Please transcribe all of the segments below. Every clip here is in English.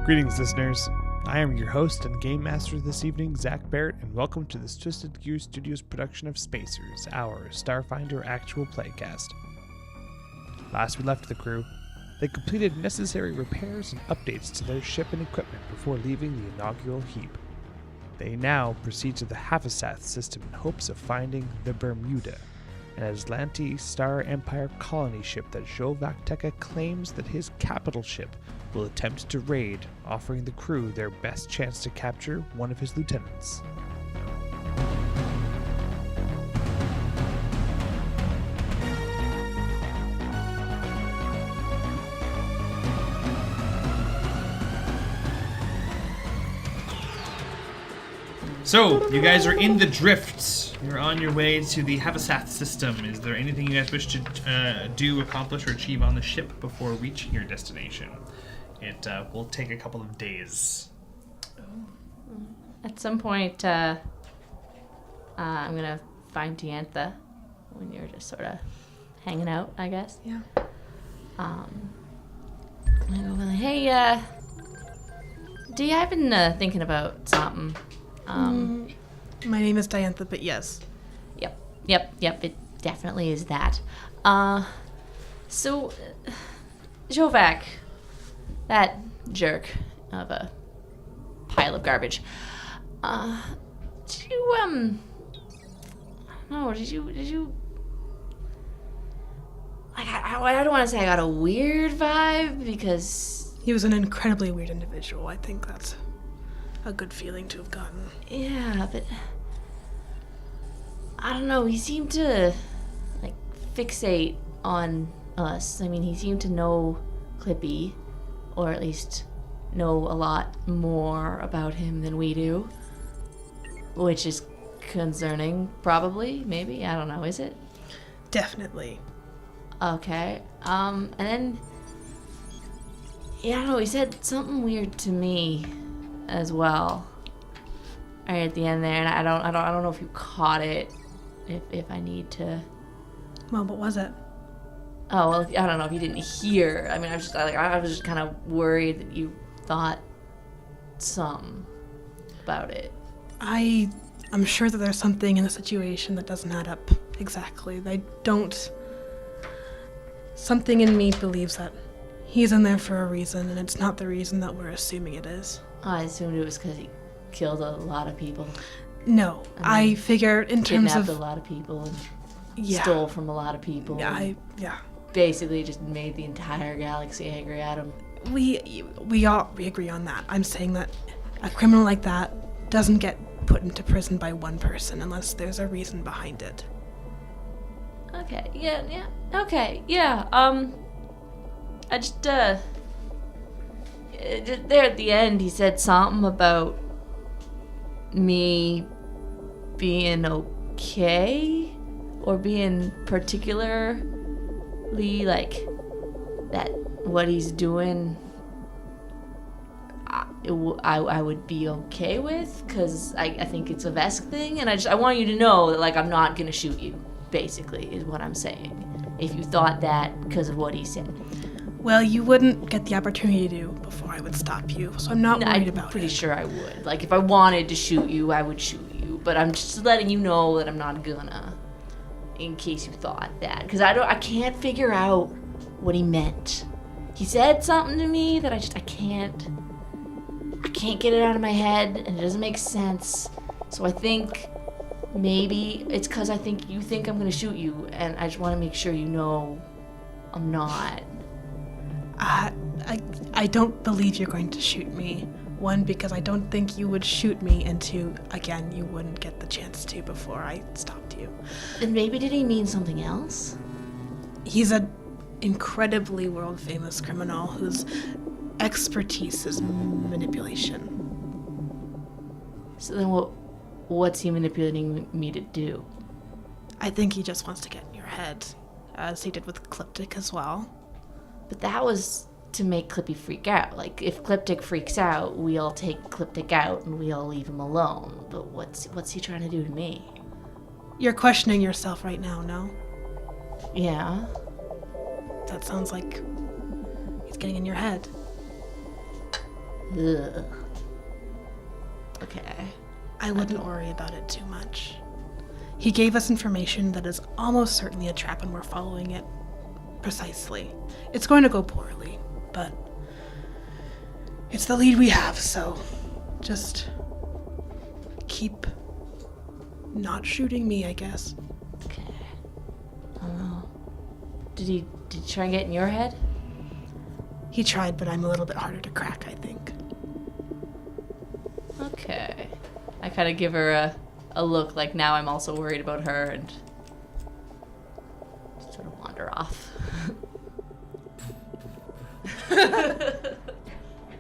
Greetings, listeners. I am your host and game master this evening, Zach Barrett, and welcome to this Twisted Gear Studios production of Spacers, our Starfinder actual playcast. Last we left the crew, they completed necessary repairs and updates to their ship and equipment before leaving the inaugural heap. They now proceed to the Havasath System in hopes of finding the Bermuda, an Azlanti Star Empire Colony ship that Xovaktekka claims that his capital ship will attempt to raid, offering the crew their best chance to capture one of his lieutenants. So, you guys are in the drifts. You're on your way to the Havasath System. Is there anything you guys wish to do, accomplish, or achieve on the ship before reaching your destination? It will take a couple of days. At some point, I'm going to find Diantha when you're just sort of hanging out, I guess. Yeah. I'm going to go like, hey, Dee, I've been thinking about something. My name is Diantha, but yes. Yep, it definitely is that. So, Xovak, that jerk of a pile of garbage, did you, I don't know, did you, like, I don't want to say I got a weird vibe, because... He was an incredibly weird individual. I think that's a good feeling to have gotten. Yeah, but I don't know, he seemed to, like, fixate on us. I mean, he seemed to know Clippy, or at least know a lot more about him than we do, which is concerning, probably, maybe, I don't know, is it? Definitely. Okay, and then, yeah, I don't know, he said something weird to me as well, right at the end there, and I don't know if you caught it, if I need to. Well, what was it? Oh, well, I don't know if you didn't hear. I mean, I was just kind of worried that you thought something about it. I'm sure that there's something in the situation that doesn't add up exactly. Something in me believes that he's in there for a reason, and it's not the reason that we're assuming it is. I assumed it was because he killed a lot of people. No, I figure in terms of... Kidnapped a lot of people and Yeah. stole from a lot of people. Yeah, Basically just made the entire galaxy angry at him. We agree on that. I'm saying that a criminal like that doesn't get put into prison by one person unless there's a reason behind it. Okay, yeah, okay, yeah, I just, there at the end, he said something about me being okay, or being particularly, like, that what he's doing, I would be okay with, because I think it's a Vesk thing, and I want you to know that, like, I'm not gonna shoot you, basically, is what I'm saying, if you thought that because of what he said. Well, you wouldn't get the opportunity to before I would stop you, so I'm not worried about it. I'm pretty sure I would. Like, if I wanted to shoot you, I would shoot you. But I'm just letting you know that I'm not gonna, in case you thought that. Because I can't figure out what he meant. He said something to me that I can't get it out of my head, and it doesn't make sense. So I think maybe it's because I think you think I'm gonna shoot you, and I just want to make sure you know I'm not. I don't believe you're going to shoot me. One, because I don't think you would shoot me, and two, again, you wouldn't get the chance to before I stopped you. And maybe did he mean something else? He's an incredibly world-famous criminal whose expertise is manipulation. So then what's he manipulating me to do? I think he just wants to get in your head, as he did with Cliptic as well. But that was to make Clippy freak out. Like, if Cliptic freaks out, we all take Cliptic out and we all leave him alone. But what's he trying to do to me? You're questioning yourself right now, no? Yeah. That sounds like he's getting in your head. Ugh. Okay. I wouldn't worry about it too much. He gave us information that is almost certainly a trap, and we're following it precisely. It's going to go poorly, but it's the lead we have, so just keep not shooting me, I guess. Okay. I don't know. Did he try and get in your head? He tried, but I'm a little bit harder to crack, I think. Okay. I kind of give her a look like now I'm also worried about her and sort of wander off.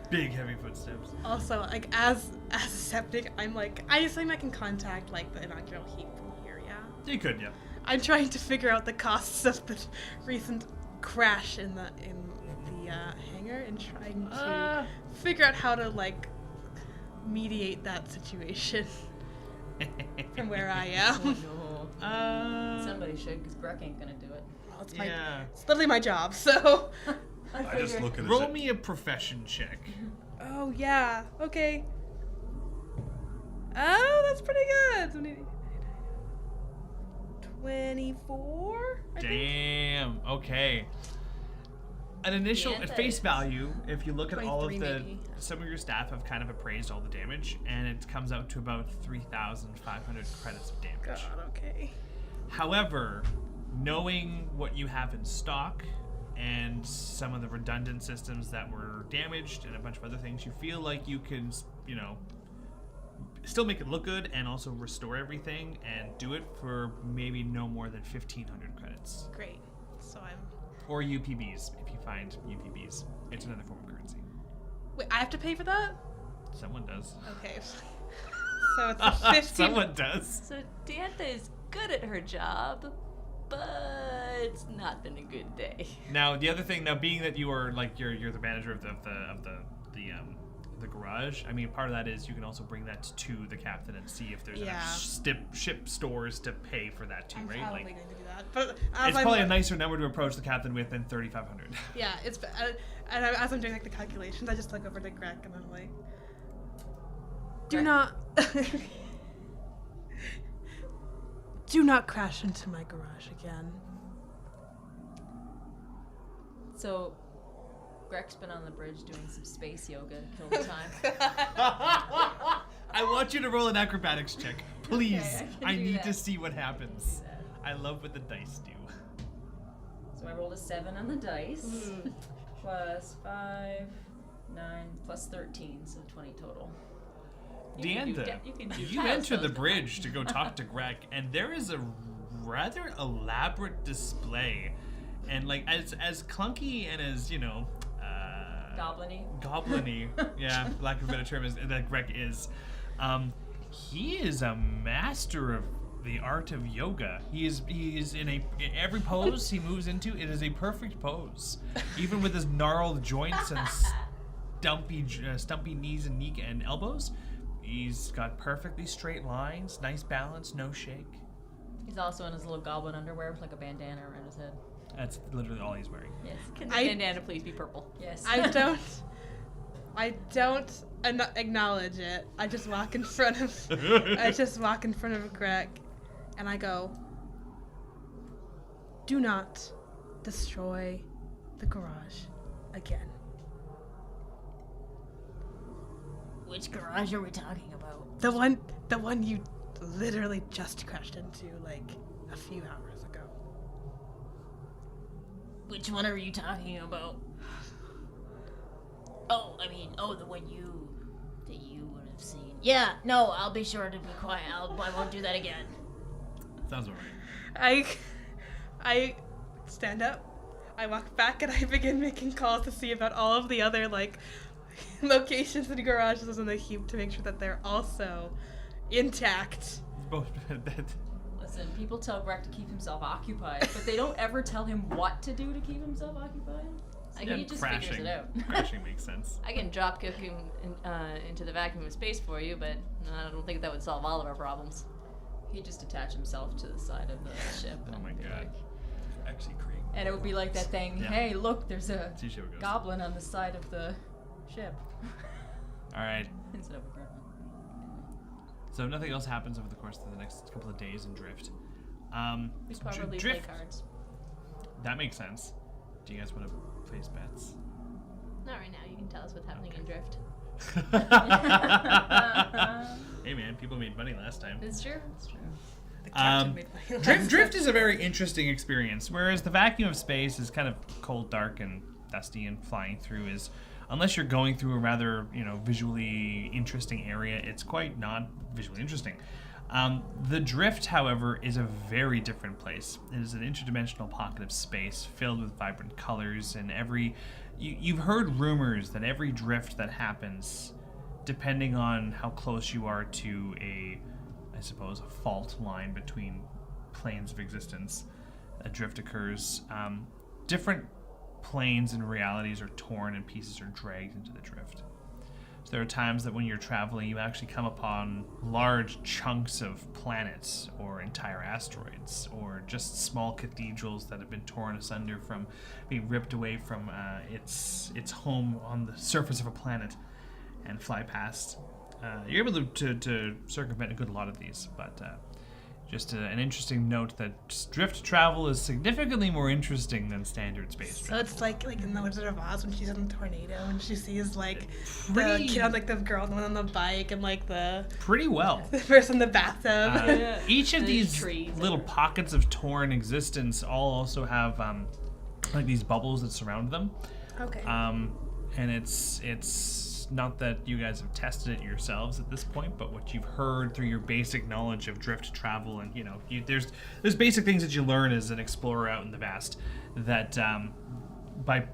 Big heavy footsteps. Also, like, as a septic, I'm like, I assume I can contact, like, the inaugural heat from here, yeah? You could, yeah. I'm trying to figure out the costs of the recent crash in the hangar and trying to figure out how to, like, mediate that situation from where I am. Oh no. Somebody should, because Greg ain't gonna do it. Well, it's Yeah. literally my job, so. I just look at Roll me a profession check. Oh, yeah. Okay. Oh, that's pretty good. 24? I think. Damn. Okay. An initial Yeah, at that face is. value, if you look at all of 23 the, maybe. some of your staff have kind of appraised all the damage, and it comes out to about 3,500 credits of damage. God, okay. However, knowing what you have in stock and some of the redundant systems that were damaged and a bunch of other things, you feel like you can, you know, still make it look good and also restore everything and do it for maybe no more than 1,500 credits. Great. So I'm. Or UPBs, if you find UPBs. It's another form of currency. Wait, I have to pay for that? Someone does. Okay. So it's a 15. Someone does. So Diantha is good at her job, but it's not been a good day. Now the other thing, now being that you are like you're the manager of the garage. I mean, part of that is you can also bring that to the captain and see if there's enough ship stores to pay for that too, I'm right? probably Like, going to do that. But as it's I'm, probably a nicer number to approach the captain with than 3,500. Yeah, it's as I'm doing like the calculations, I just look over to Greg and I'm like, do not, do not crash into my garage again. So, Greg's been on the bridge doing some space yoga to kill the time. I want you to roll an acrobatics check, please. Okay, I can I do need that. to see what happens. Do that. I love what the dice do. So I rolled a 7 on the dice, plus 5, 9, plus 13, so 20 total. Deanda, you can do you tile enter the spells. bridge to go talk to Greg, and there is a rather elaborate display. And like as clunky and as, you know, goblin-y, yeah, for lack of a better term, that Greg is. He is a master of the art of yoga. He is in every pose he moves into, it is a perfect pose. Even with his gnarled joints and stumpy knees and knee and elbows, he's got perfectly straight lines, nice balance, no shake. He's also in his little goblin underwear with like a bandana around his head. That's literally all he's wearing. Yes. Can the I- bandana please be purple? Yes. I don't acknowledge it. I just walk in front of Greg, and I go, do not destroy the garage again. Which garage are we talking about? The one you literally just crashed into like a few hours ago. Which one are you talking about? The one that you would have seen. Yeah, no, I'll be sure to be quiet. I won't do that again. Sounds alright. I stand up, I walk back, and I begin making calls to see about all of the other like locations and garages in the heap to make sure that they're also intact. Both. Listen, people tell Greg to keep himself occupied, but they don't ever tell him what to do to keep himself occupied. He just figures it out. Crashing makes sense. I can drop kick him into the vacuum of space for you, but I don't think that would solve all of our problems. He'd just attach himself to the side of the ship. Oh and my be God. like- Actually create. And it would be like that thing, Yeah. hey, look, there's a See how it goes. goblin on the side of the ship. All right. Instead of a griffin. So nothing else happens over the course of the next couple of days in Drift. We probably play Drift. cards. That makes sense. Do you guys want to place bets? Not right now. You can tell us what's happening in Drift. Hey man, people made money last time. It's true. That's true. The captain made money. Drift is a very interesting experience, whereas the vacuum of space is kind of cold, dark, and dusty, and flying through is, unless you're going through a rather, visually interesting area, it's quite not visually interesting. The Drift, however, is a very different place. It is an interdimensional pocket of space filled with vibrant colors, and you've heard rumors that every drift that happens, depending on how close you are to a fault line between planes of existence, a drift occurs. Different planes and realities are torn and pieces are dragged into the drift. So there are times that when you're traveling, you actually come upon large chunks of planets or entire asteroids or just small cathedrals that have been torn asunder from being ripped away from its home on the surface of a planet and fly past. You're able to circumvent a good lot of these, but just an interesting note that drift travel is significantly more interesting than standard space So travel. it's like in The Wizard of Oz when she's in a tornado and she sees like Pretty- the kid on like the girl, the one on the bike, and like the Pretty well. person in the bathtub. Yeah. Each of And these trees little everywhere. pockets of torn existence all also have like these bubbles that surround them. Okay. And it's not that you guys have tested it yourselves at this point, but what you've heard through your basic knowledge of drift travel, and there's basic things that you learn as an explorer out in the vast, that by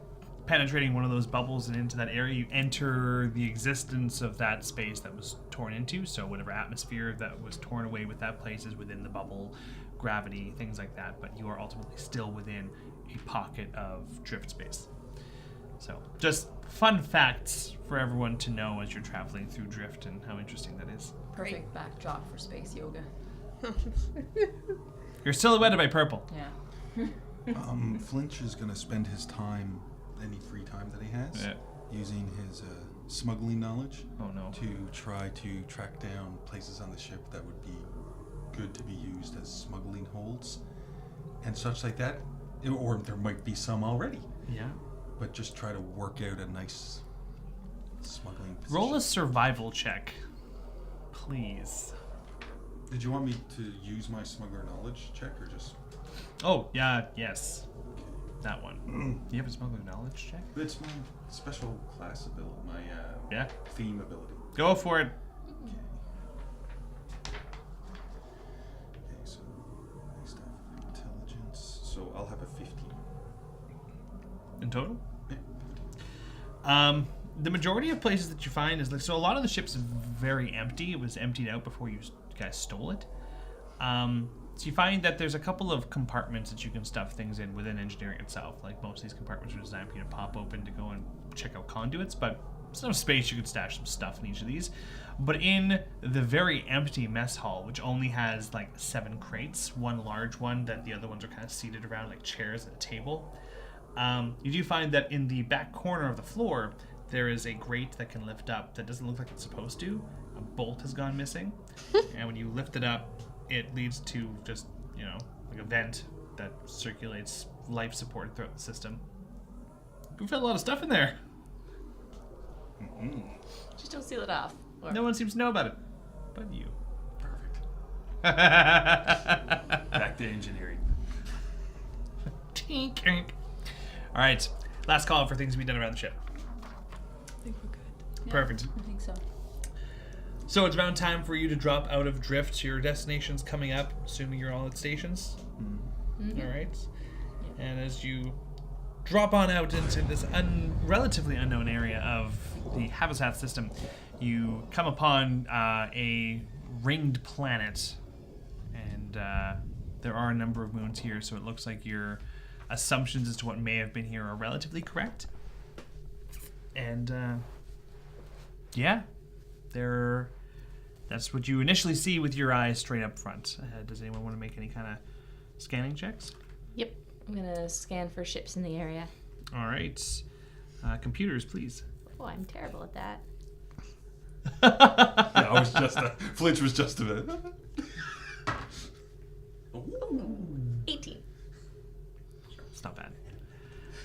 penetrating one of those bubbles and into that area, you enter the existence of that space that was torn into. So whatever atmosphere that was torn away with that place is within the bubble, gravity, things like that, but you are ultimately still within a pocket of drift space. So, just fun facts for everyone to know as you're traveling through drift and how interesting that is. Perfect backdrop for space yoga. You're silhouetted by purple. Yeah. Flinch is going to spend his time, any free time that he has, using his smuggling knowledge Oh no. to try to track down places on the ship that would be good to be used as smuggling holds and such like that. Or there might be some already. Yeah. But just try to work out a nice smuggling position. Roll a survival check, please. Did you want me to use my smuggler knowledge check or just... Oh, yeah, yes. That one. Do you have a smuggler knowledge check? It's my special class ability, my Yeah. theme ability. Go for it. Okay, so next off intelligence. So I'll have a 15. In total? Yeah. The majority of places that you find is so a lot of the ship's very empty. It was emptied out before you guys stole it. So you find that there's a couple of compartments that you can stuff things in within engineering itself. Like most of these compartments are designed for you to pop open to go and check out conduits, but there's enough space you could stash some stuff in each of these. But in the very empty mess hall, which only has like 7 crates, one large one that the other ones are kind of seated around like chairs at a table, you do find that in the back corner of the floor, there is a grate that can lift up that doesn't look like it's supposed to. A bolt has gone missing. And when you lift it up, it leads to just, like a vent that circulates life support throughout the system. We've got a lot of stuff in there. Just don't seal it off. Or No one seems to know about it. But you. Perfect. Back to engineering. Tink, tink. All right. Last call for things to be done around the ship. I think we're good. Yeah, Perfect. I think so. So it's around time for you to drop out of drift. Your destination's coming up, assuming you're all at stations. All right. And as you drop on out into this relatively unknown area of the Havasath System, you come upon a ringed planet. And there are a number of moons here, so it looks like your assumptions as to what may have been here are relatively correct. And yeah, that's what you initially see with your eyes straight up front. Does anyone want to make any kind of scanning checks? Yep. I'm gonna scan for ships in the area. All right. Computers, please. Oh, I'm terrible at that. Yeah, I was Flinch was just a bit. 18. It's not bad.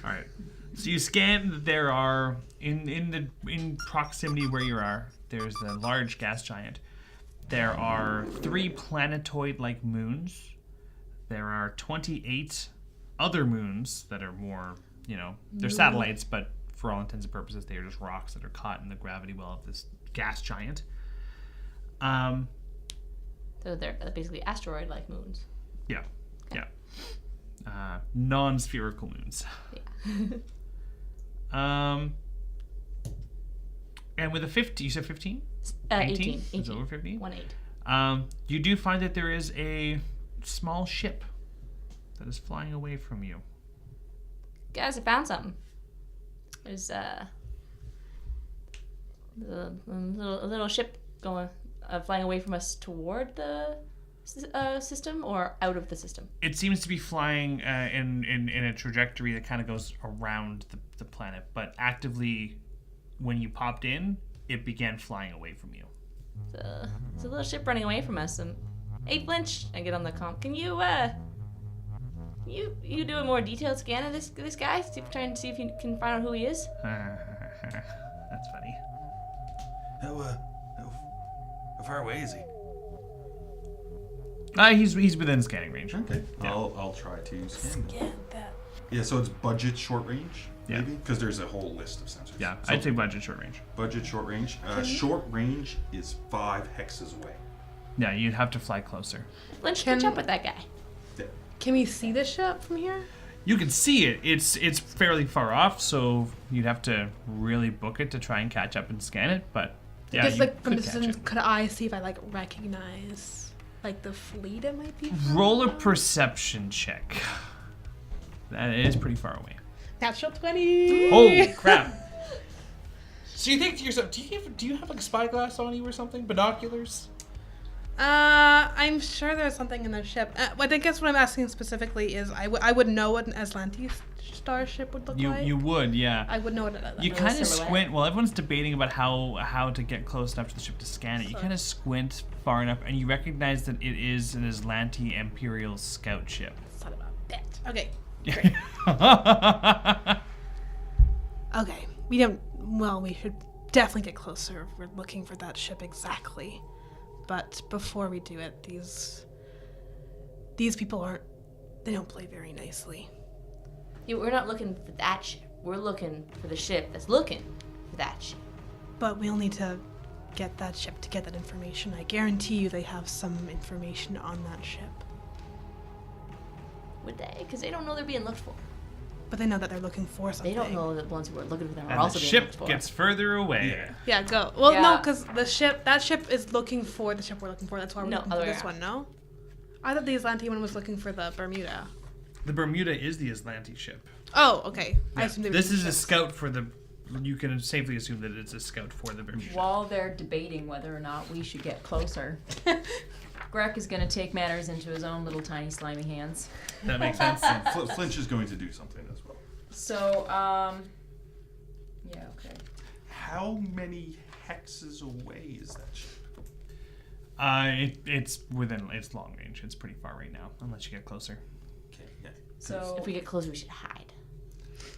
All right. So you scan that there are in proximity where you are. There's a large gas giant. There are 3 planetoid-like moons. There are 28 other moons that are more, they're satellites, but for all intents and purposes, they are just rocks that are caught in the gravity well of this gas giant. So they're basically asteroid-like moons. Yeah, yeah. Non-spherical moons. Yeah. And with a 50, you said 15? 18. It's over 15? 1-8. You do find that there is a small ship that is flying away from you. Guys, I found something. There's a little ship going, flying away from us toward the system or out of the system. It seems to be flying in a trajectory that kind of goes around the planet, but actively, when you popped in, it began flying away from you. It's a little ship running away from us. And hey, Flinch, I get on the comp. Can you you do a more detailed scan of this guy? Trying to see if you can find out who he is. That's funny. How far away is he? He's within scanning range. Okay. Yeah. I'll try to scan him. that. Yeah, so it's budget short range, Yeah. maybe? Because there's a whole list of sensors. Yeah, So I'd say budget short range. budget short range. Short range is 5 hexes away. Yeah, you'd have to fly closer. Flinch, Can- catch up with that guy. Yeah. Can we see the ship from here? You can see it. It's fairly far off, so you'd have to really book it to try and catch up and scan it. But yeah, Just you like from could the catch distance, it. could I see if I recognize the fleet it might be from? Roll a perception check. That is pretty far away. Natural 20. Holy crap! So you think to yourself, do you have like a spyglass on you or something? Binoculars? I'm sure there's something in the ship. I guess what I'm asking specifically is I would know what an Azlanti Star ship would look like. You would, yeah. I would know what it You Little kind of silhouette. squint. Well, everyone's debating about how to get close enough to the ship to scan it. You kind of squint far enough, and you recognize that it is an Azlanti Imperial scout ship. Son of a bitch. Okay. Okay. We should definitely get closer if we're looking for that ship exactly. But before we do it, these people they don't play very nicely. Yeah, we're not looking for that ship. We're looking for the ship that's looking for that ship. But we'll need to get that ship to get that information. I guarantee you they have some information on that ship. Would they? Because they don't know they're being looked for. But they know that they're looking for something. They don't know that the ones who are looking for them are And also the being looked ship for. gets further away. Yeah, go. Well, no, Yeah. because that ship is looking for the ship we're looking for. That's why we're No, looking for other this way one, no? I thought the Azlanti one was looking for the Bermuda. The Bermuda is the Azlanti ship. Oh, okay. I Yeah. assumed they were This two is a ships. scout for the. You can safely assume that it's a scout for the Bermuda. While they're debating whether or not we should get closer, Greg is going to take matters into his own little tiny slimy hands. That makes sense. Flinch is going to do something as well. So, yeah, okay. How many hexes away is that ship? It's long range. It's pretty far right now, unless you get closer. Okay, yeah. So, If we get closer, we should hide.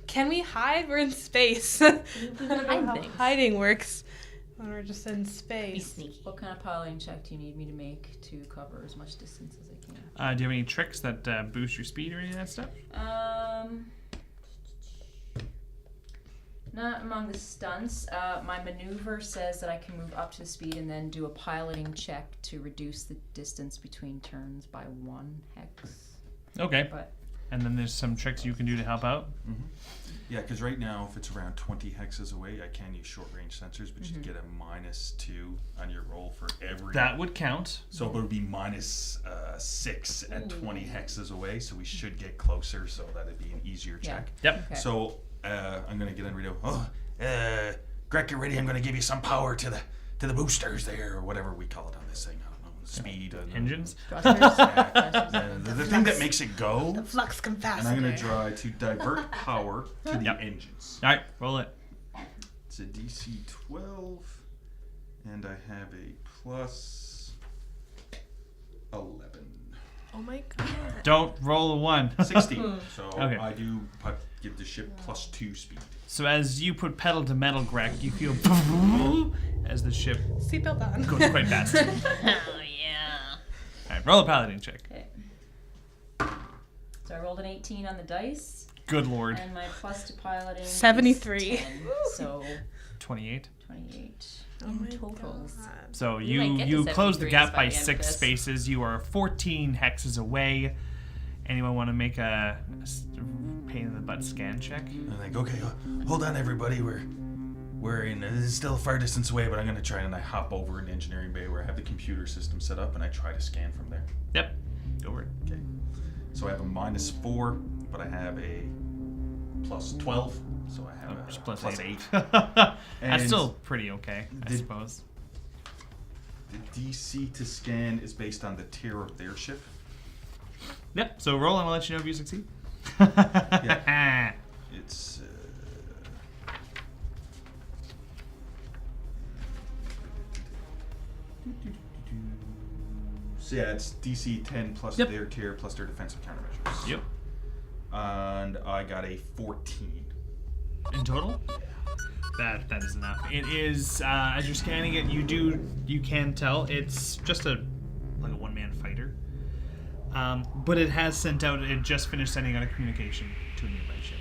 Can we hide? We're in space. I don't know hide how things. hiding works when we're just in Be space. sneaky. what kind of piloting check do you need me to make to cover as much distance as I can? Do you have any tricks that boost your speed or any of that stuff? Not among the stunts. My maneuver says that I can move up to the speed and then do a piloting check to reduce the distance between turns by 1 hex. Okay. But And then there's some tricks you can do to help out. Mm-hmm. Yeah, because right now, if it's around 20 hexes away, I can use short range sensors, but you get a -2 on your roll for every. That would count. So it would be -6 at 20 hexes away, so we should get closer, so that'd be an easier Yeah. check. Yep. okay. So I'm gonna get on radio. Greg, get ready. I'm gonna give you some power to the boosters there, or whatever we call it on this thing. I don't know, speed. Engines. The thing that makes it go. The flux capacitor. And I'm gonna try to divert power to the Yep. engines. All right, roll it. It's a DC 12, And I have a plus 11. Oh my god. Don't roll a 1. 16. So Okay. I do give the ship plus 2 speed. So as you put pedal to metal, Greg, you feel as the ship Seatbelt on. goes quite fast. All Oh yeah. right, roll a piloting check. Okay. So I rolled an 18 on the dice, Good lord. and my plus to piloting is 73. 10, so 28. 28 Oh my in totals. god. So You might get you to close the 73s gap by by the end of 6 this. spaces. You are 14 hexes away. Anyone want to make a pain in the butt scan check? I'm like, okay, hold on, everybody. We're in. This is still a far distance away, but I'm gonna try, and I hop over in engineering bay where I have the computer system set up, and I try to scan from there. Yep. Go for it. Okay. So I have a -4, but I have a plus 12, so I have a Plus plus 8. 8. That's And still pretty okay, I the- suppose. The DC to scan is based on the tier of their ship. Yep. So roll, and I'll let you know if you succeed. Yeah. It's. So yeah, it's DC 10 plus Yep. their tier plus their defensive countermeasures. Yep. And I got a 14. In total? That is enough. It is as you're scanning it, you can tell it's just a one-man fighter. But it has sent out. It just finished sending out a communication to a nearby ship.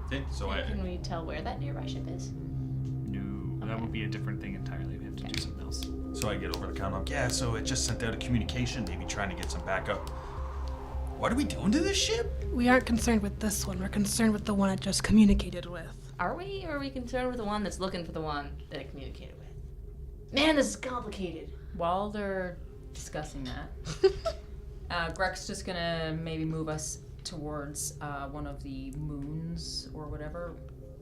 Okay, so Can we tell where that nearby ship is? No, that would be a different thing entirely. We have to do something else. So I get over the counter. Yeah, so it just sent out a communication, maybe trying to get some backup. What are we doing to this ship? We aren't concerned with this one. We're concerned with the one it just communicated with. Are we, or are we concerned with the one that's looking for the one that it communicated with? Man, this is complicated. While they're discussing that, Greg's just gonna maybe move us towards one of the moons or whatever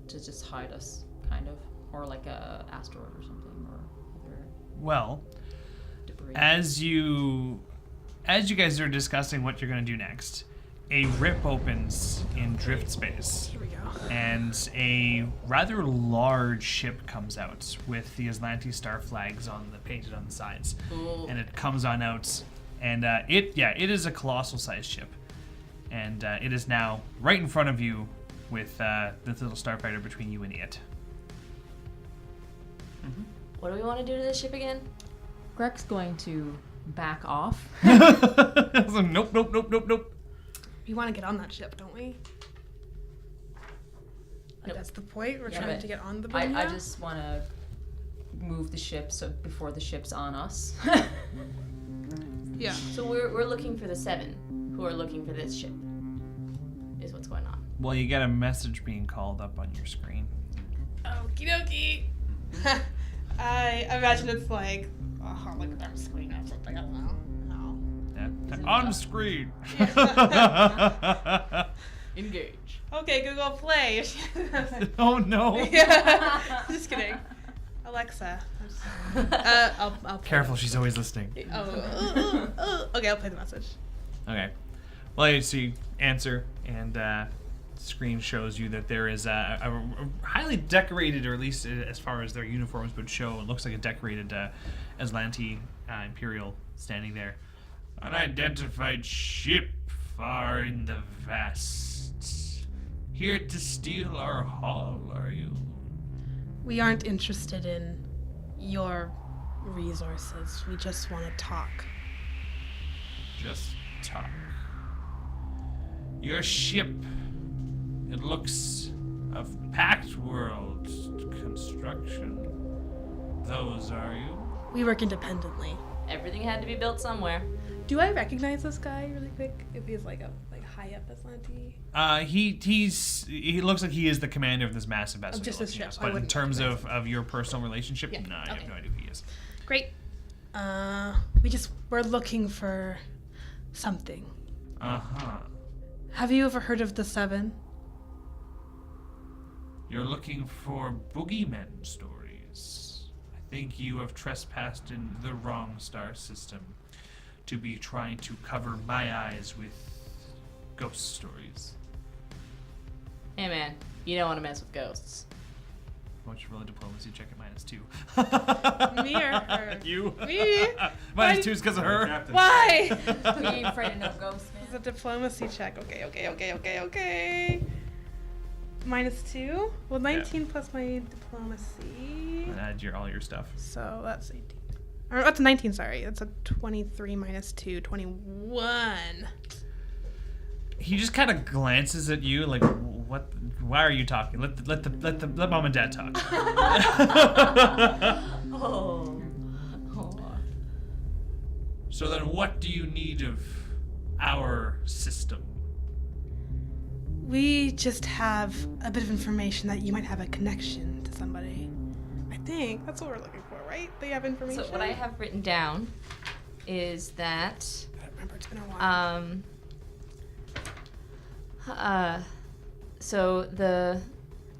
to just hide us, kind of, or like a asteroid or something, or other Well, debris. as you guys are discussing what you're going to do next, a rip opens in drift space. Here we go. And a rather large ship comes out with the Azlanti Star flags painted on the sides. Cool. And it comes on out, and it is a colossal sized ship, and it is now right in front of you with this little starfighter between you and it. What do we want to do to this ship again? Greg's going to back off. So, nope. We want to get on that ship, don't we? Nope. That's the point. We're Yeah, trying but to get on the I Bermuda. just want to move the ship so before the ship's on us. Yeah. So we're looking for the 7 who are looking for this ship. Is what's going on. Well, you get a message being called up on your screen. Okie dokie. I imagine it's like a hologram screen or something. I don't know. No. Yeah. On screen. Engage. Okay, Google Play. Oh no. Yeah. Just kidding. Alexa. I'll play Careful, she's always listening. it. Okay, I'll play the message. Okay. Well, you see, answer, and screen shows you that there is a highly decorated, or at least as far as their uniforms would show, it looks like a decorated Azlanti Imperial standing there. Unidentified ship far in the vast. Here to steal our haul, are you? We aren't interested in your resources. We just want to talk. Just talk. Your ship, it looks of Pact World construction. Those are you? We work independently. Everything had to be built somewhere. Do I recognize this guy really quick? If he's like high up Azlanti? He looks like he is the commander of this massive vessel. just you're this looking at. ship. I But in wouldn't terms recognize of your personal relationship, Yeah, no, I have okay. no idea who he is. Great. We're looking for something. Uh-huh. Have you ever heard of the 7? You're looking for boogeymen stories. I think you have trespassed in the wrong star system to be trying to cover my eyes with ghost stories. Hey man, you don't want to mess with ghosts. Why don't you roll a diplomacy check at -2? Me or her? You. Me? -2 is because of her. Captain. Why? We ain't afraid of no ghosts, It's man. a diplomacy check. Okay. -2? Well, 19 plus my diplomacy. And add all your stuff. So that's 18. Or that's 19, sorry. That's a 23 minus 2, 21. He just kind of glances at you like, "What? Why are you talking? Let mom and dad talk." Oh. So then, what do you need of our system? We just have a bit of information that you might have a connection to somebody. I think that's what we're looking for, right? They have information. So what I have written down is that I don't remember. It's been a while. So the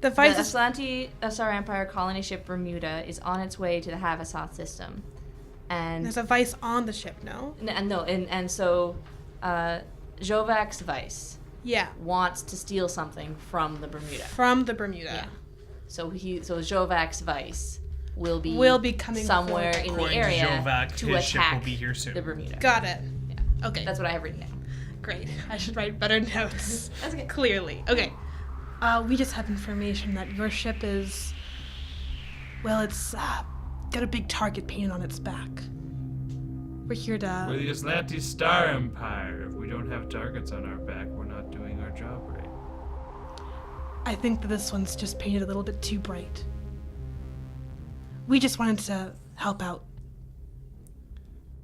Vice is Azlanti Star Empire Colony ship Bermuda is on its way to the Havasath System, and there's a vice on the ship, no? so Xovak's vice Yeah. wants to steal something from the Bermuda. From the Bermuda. Yeah. So Xovak's vice will be coming somewhere forward. in the According to area Xovak, to his ship will attack be here soon. the Bermuda. Got it. Yeah. Okay. That's what I have written down. Great. I should write better notes. That's okay. Clearly. Okay. We just have information that your ship is, well, it's got a big target painted on its back. We're here to... We're the Azlanti Star Empire. If we don't have targets on our back, we're not doing our job right. I think that this one's just painted a little bit too bright. We just wanted to help out.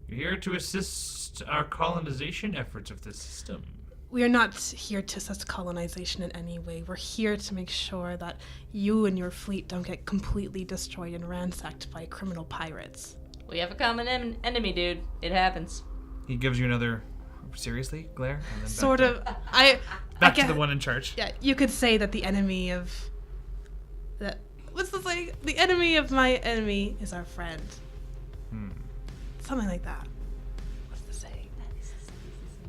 You're here to assist our colonization efforts of this system. We are not here to assist colonization in any way. We're here to make sure that you and your fleet don't get completely destroyed and ransacked by criminal pirates. We have a common enemy, dude. It happens. He gives you another seriously glare. And then back Sort to- of. Back to the one in charge. Yeah, you could say that the enemy of what's the saying? The enemy of my enemy is our friend. Something like that. What's the saying?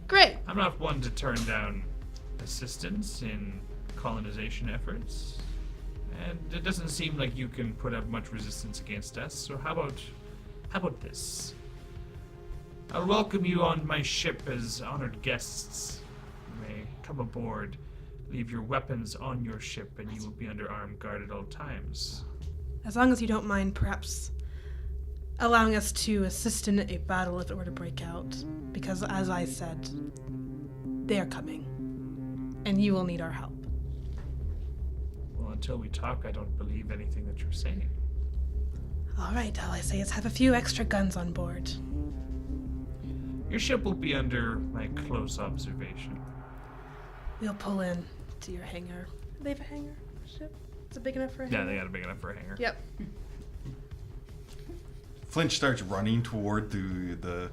Great. I'm not one to turn down assistance in colonization efforts. And it doesn't seem like you can put up much resistance against us, so how about this? I'll welcome you on my ship as honored guests. You may come aboard, leave your weapons on your ship, and you will be under armed guard at all times. As long as you don't mind, perhaps allowing us to assist in a battle if it were to break out. Because, as I said, they are coming. And you will need our help. Well, until we talk, I don't believe anything that you're saying. All right, all I say is have a few extra guns on board. Your ship will be under my close observation. We'll pull in to your hangar. Do they have a hangar on the ship? Is it big enough for a hangar? Yeah, they got it big enough for a hangar. Yep. Flinch starts running toward the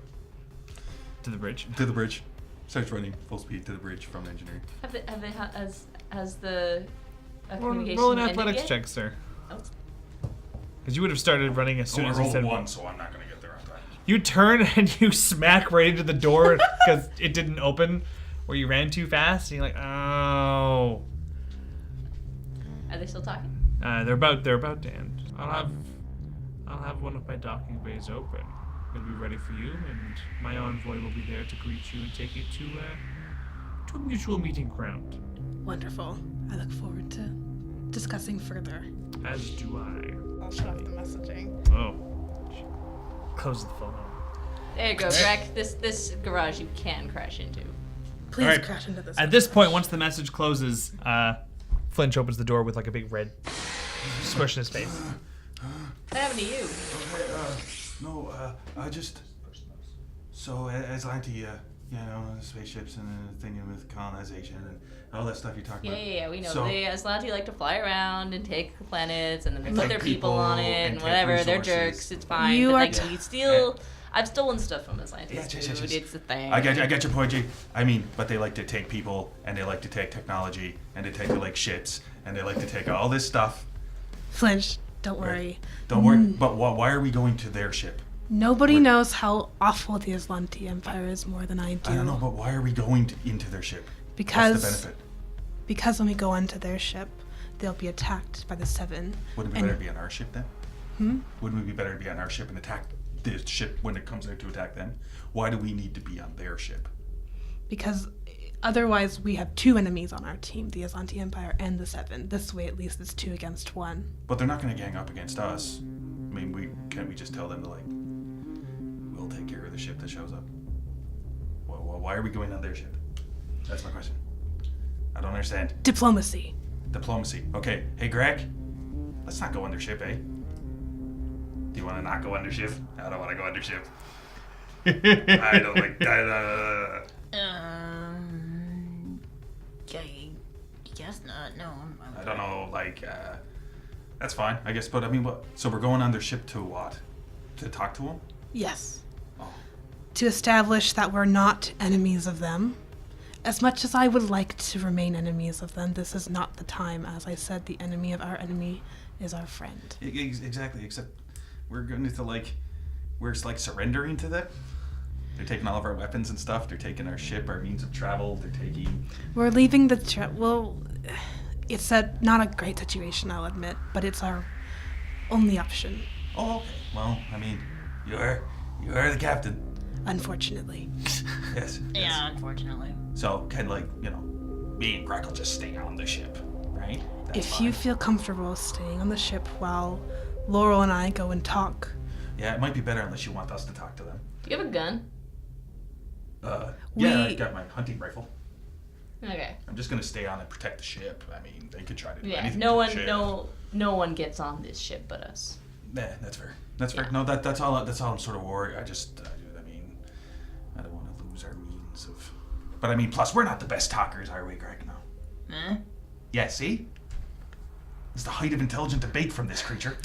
To the bridge. bridge. Starts running full speed to the bridge from engineering. Has the communication Roll an ended athletics yet? check, sir. Oh. Because you would have started running as soon as he said one, so I'm not gonna get there on time. You turn and you smack right into the door because it didn't open, or you ran too fast. And you're like, oh. Are they still talking? They're about to end. I'll have one of my docking bays open. It'll be ready for you, and my envoy will be there to greet you and take you to a mutual meeting ground. Wonderful. I look forward to discussing further. As do I. I'll shut off the messaging. Oh. Close the phone. There you go, Greg. This garage you can crash into. Please All right. crash into this. At this point, once the message closes, Flinch opens the door with like a big red squish in his face. What happened to you? I just. So, Azlanti, spaceships and the thing with colonization and all that stuff you're talking about. Yeah, we know. So, The Azlanti like to fly around and take planets, and then they And put take their people on it, people and and whatever. take They're resources. jerks. It's fine. You but, are like, t- you steal. I've stolen stuff from Azlantis, Yes, dude. yes. It's a thing. I get your point, G. I mean, but they like to take people, and they like to take technology, and they take like ships, and they like to take all this stuff. Flinch, don't worry. Don't worry. But why are we going to their ship? Nobody Wait. knows how awful the Azlanti Empire is more than I do. I don't know, but why are we going into their ship? Because What's the benefit? Because when we go onto their ship, they'll be attacked by the Seven. Wouldn't it be better to be on our ship then? Wouldn't it be better to be on our ship and attack the ship when it comes out to attack them? Why do we need to be on their ship? Because otherwise we have 2 enemies on our team, the Azlanti Empire and the Seven. This way at least it's 2 against 1. But they're not going to gang up against us. I mean, can't we just tell them to, like, we'll take care of the ship that shows up? Well, why are we going on their ship? That's my question. I don't understand. Diplomacy. Diplomacy. Okay. Hey, Greg, let's not go on their ship, eh? Do you want to not go on their ship? I don't want to go on their ship. I don't like that. I guess not. No, I don't know, like, that's fine, I guess. But I mean, what? So we're going on their ship to what? To talk to them? Yes. Oh. To establish that we're not enemies of them. As much as I would like to remain enemies of them, this is not the time. As I said, the enemy of our enemy is our friend. Exactly, except we're going to, like, we're like surrendering to them. They're taking all of our weapons and stuff. They're taking our ship, our means of travel. They're taking... We're leaving the well, it's not a great situation, I'll admit, but it's our only option. Oh, okay. Well, I mean, you are the captain. Unfortunately. Yes. Yeah, unfortunately. So, kind of like, you know, me and Greg will just stay on the ship, right? That's If fine. you feel comfortable staying on the ship while Laurel and I go and talk. Yeah, it might be better unless you want us to talk to them. Do you have a gun? Yeah, I got my hunting rifle. Okay. I'm just gonna stay on and protect the ship. I mean, they could try to do Yeah. anything. No to one. the ship. No one gets on this ship but us. Yeah, that's fair. That's fair. Yeah. No, that's all. That's all I'm sort of worried. I mean, I don't want to lose our means of. But I mean, plus we're not the best talkers, are we, Greg? No. Huh? Yeah. See, it's the height of intelligent debate from this creature.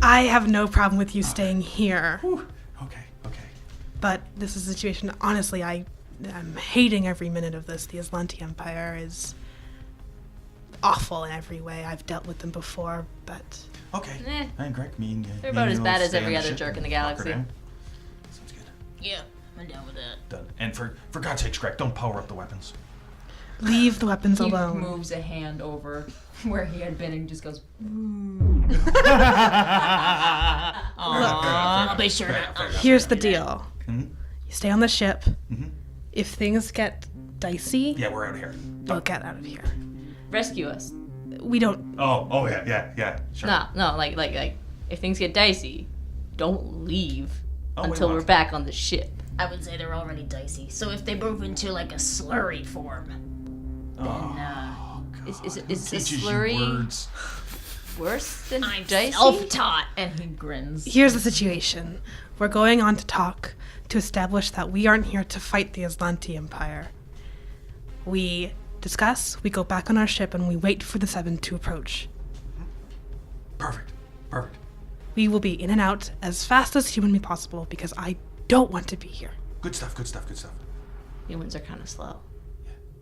I have no problem with you staying here, Whew. Okay. but this is a situation, honestly, I'm hating every minute of this. The Azlanti Empire is awful in every way. I've dealt with them before, but Okay. Eh. And Greg, me and They're about as will bad as stay every on other ship jerk in the and lock her galaxy. down. Sounds good. Yeah, I'm down with that. Done. And for God's sakes, Greg, don't power up the weapons. leave the weapons He alone. moves a hand over where he had been and just goes, I'll be sure to. Here's the deal. Mhm. You stay on the ship. Mhm. If things get dicey, Yeah, we're out of here. we'll get out of here. Rescue us. We don't. Oh yeah. Sure. No, like if things get dicey, don't leave Oh, we until we're won't. back on the ship. I would say they're already dicey. So if they move into like a slurry form, then Is a Teaches you slurry words. worse than I'm dicey? self-taught. and he grins. Here's the situation. We're going on to talk to establish that we aren't here to fight the Azlanti Empire. We discuss, we go back on our ship, and we wait for the Seven to approach. Perfect. We will be in and out as fast as humanly possible because I don't want to be here. Good stuff. Humans are kind of slow.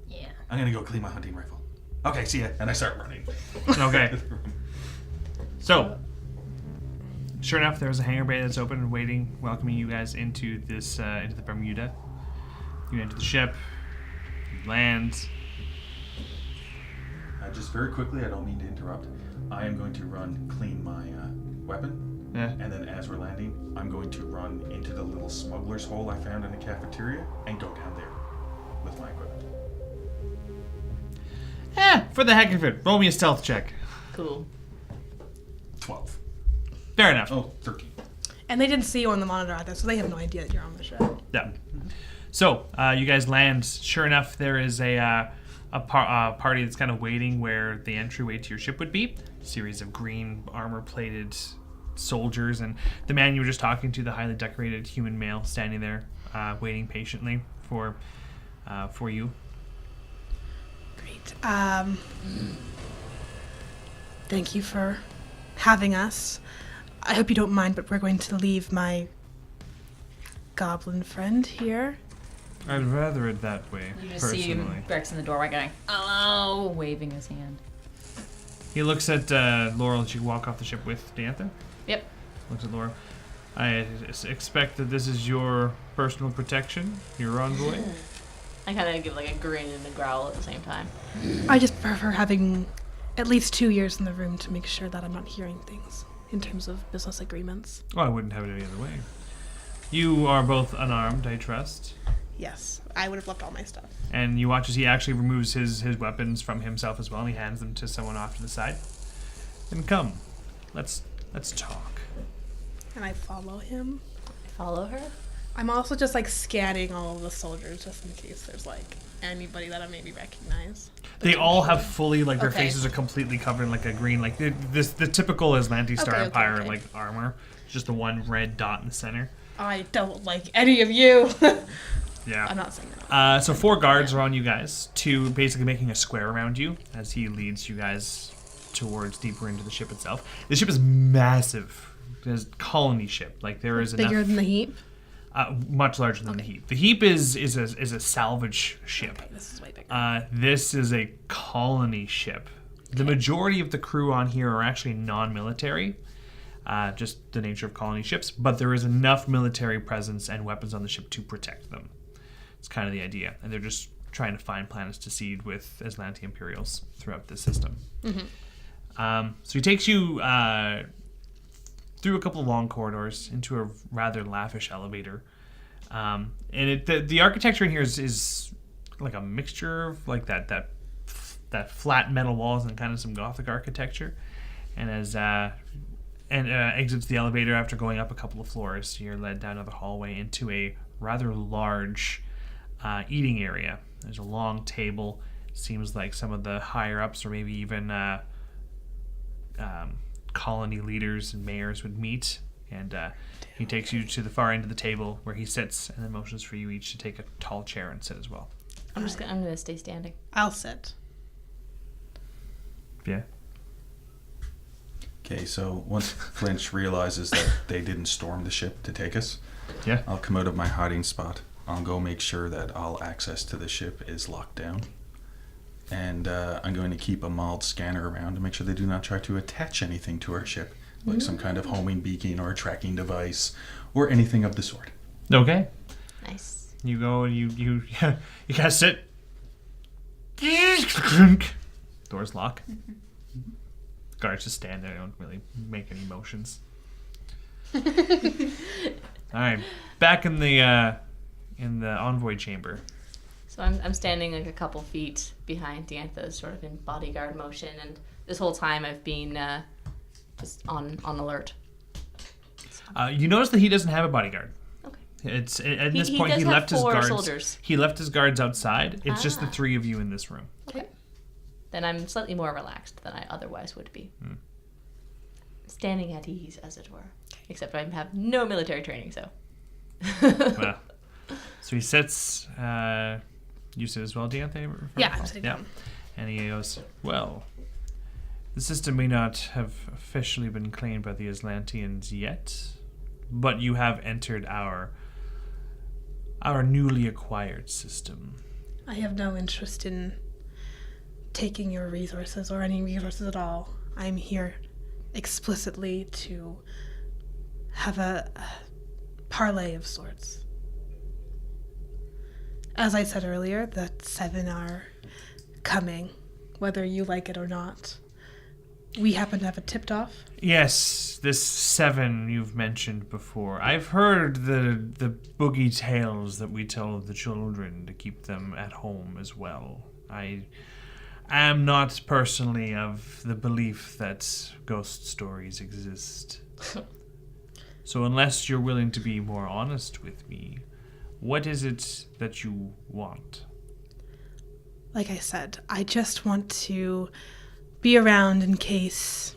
Yeah. I'm gonna go clean my hunting rifle. Okay, see ya. And I start running. Okay. So, sure enough, there's a hangar bay that's open and waiting, welcoming you guys into this into the Bermuda. You enter the ship, you land. Just very quickly, I don't mean to interrupt. I am going to clean my weapon, Yeah. and then as we're landing, I'm going to run into the little smuggler's hole I found in the cafeteria and go down there with my equipment. For the heck of it, roll me a stealth check. Cool. 12. Fair enough. Oh, 13. And they didn't see you on the monitor either, so they have no idea that you're on the ship. Yeah. So you guys land. Sure enough, there is a party that's kind of waiting where the entryway to your ship would be. A series of green armor-plated soldiers, and the man you were just talking to, the highly decorated human male, standing there, waiting patiently for you. Great. Thank you for having us. I hope you don't mind, but we're going to leave my goblin friend here. I'd rather it that way, You just see him, Rex in the doorway going, hello, waving his hand. He looks at Laurel as you walk off the ship with Dantha. Yep. Looks at Laurel. I expect that this is your personal protection, your envoy. I kind of give like a grin and a growl at the same time. I just prefer having at least 2 years in the room to make sure that I'm not hearing things in terms of business agreements. Oh, I wouldn't have it any other way. You are both unarmed, I trust. Yes, I would have left all my stuff. And you watch as he actually removes his weapons from himself as well, and he hands them to someone off to the side. And come, let's talk. And I follow him. Follow her? I'm also just like scanning all of the soldiers just in case there's like anybody that I maybe recognize. They all have fully, like, their Okay. faces are completely covered in, like, a green, like, the typical Azlanti Star Okay, Empire, okay. like, armor. Just the one red dot in the center. I don't like any of you. Yeah. I'm not saying that. So 4 guards are on you guys, 2 basically making a square around you as he leads you guys towards deeper into the ship itself. The ship is massive. It's a colony ship. Like, there is Bigger enough... than the heap. Much larger than the heap. The heap is a salvage ship. Okay, this is way bigger. This is a colony ship. The majority of the crew on here are actually non-military, just the nature of colony ships, but there is enough military presence and weapons on the ship to protect them. It's kind of the idea. And they're just trying to find planets to seed with Azlanti Imperials throughout the system. So he takes you through a couple of long corridors into a rather lavish elevator. And the architecture in here is like a mixture of like that flat metal walls and kind of some Gothic architecture. And as exits the elevator after going up a couple of floors, you're led down another hallway into a rather large eating area. There's a long table. Seems like some of the higher ups or maybe even colony leaders and mayors would meet, and he takes you to the far end of the table where he sits and then motions for you each to take a tall chair and sit as well. I'm gonna stay standing. I'll sit. Yeah. Okay, so once Flinch realizes that they didn't storm the ship to take us, Yeah. I'll come out of my hiding spot. I'll go make sure that all access to the ship is locked down. And I'm going to keep a mild scanner around to make sure they do not try to attach anything to our ship, like some kind of homing beacon or a tracking device or anything of the sort. Okay. Nice. You go and you guys sit. Doors lock. Guards just stand there. They don't really make any motions. All right, back in the envoy chamber. So I'm standing like a couple feet behind Diantha, sort of in bodyguard motion, and this whole time I've been just on alert. You notice that he doesn't have a bodyguard. Okay. At this He point does he have left his 4 guards. soldiers. He left his guards outside. It's just the Ah. 3 of you in this room. Okay. Then I'm slightly more relaxed than I otherwise would be. Standing at ease, as it were. Except I have no military training, so. Well, so he sits. You sit as well, Diantha? Yeah, I'm sitting down. And he goes, well, the system may not have officially been claimed by the Azlantians yet, but you have entered our newly acquired system. I have no interest in taking your resources or any resources at all. I'm here explicitly to have a parlay of sorts. As I said earlier, the 7 are coming, whether you like it or not. We happen to have it tipped off. Yes, this 7 you've mentioned before. I've heard the boogie tales that we tell the children to keep them at home as well. I am not personally of the belief that ghost stories exist. So unless you're willing to be more honest with me, what is it that you want? Like I said, I just want to be around in case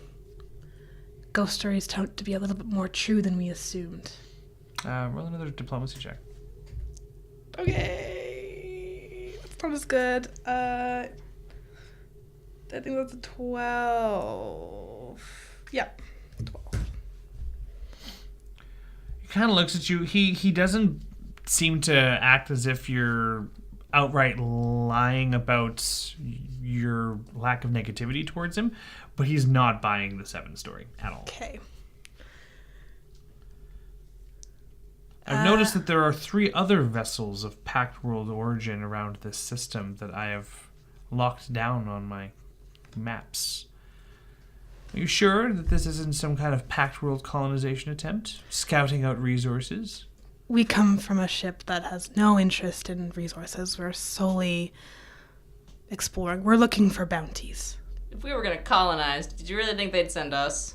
ghost stories turn out to be a little bit more true than we assumed. Roll another diplomacy check. Okay. That's not as good. I think that's a 12. Yep. 12. He kind of looks at you. He doesn't seem to act as if you're outright lying about your lack of negativity towards him, but he's not buying the 7 story at all. Okay. I've noticed that there are 3 other vessels of Pact World origin around this system that I have locked down on my maps. Are you sure that this isn't some kind of Pact World colonization attempt? Scouting out resources? We come from a ship that has no interest in resources. We're solely exploring. We're looking for bounties. If we were gonna colonize, did you really think they'd send us?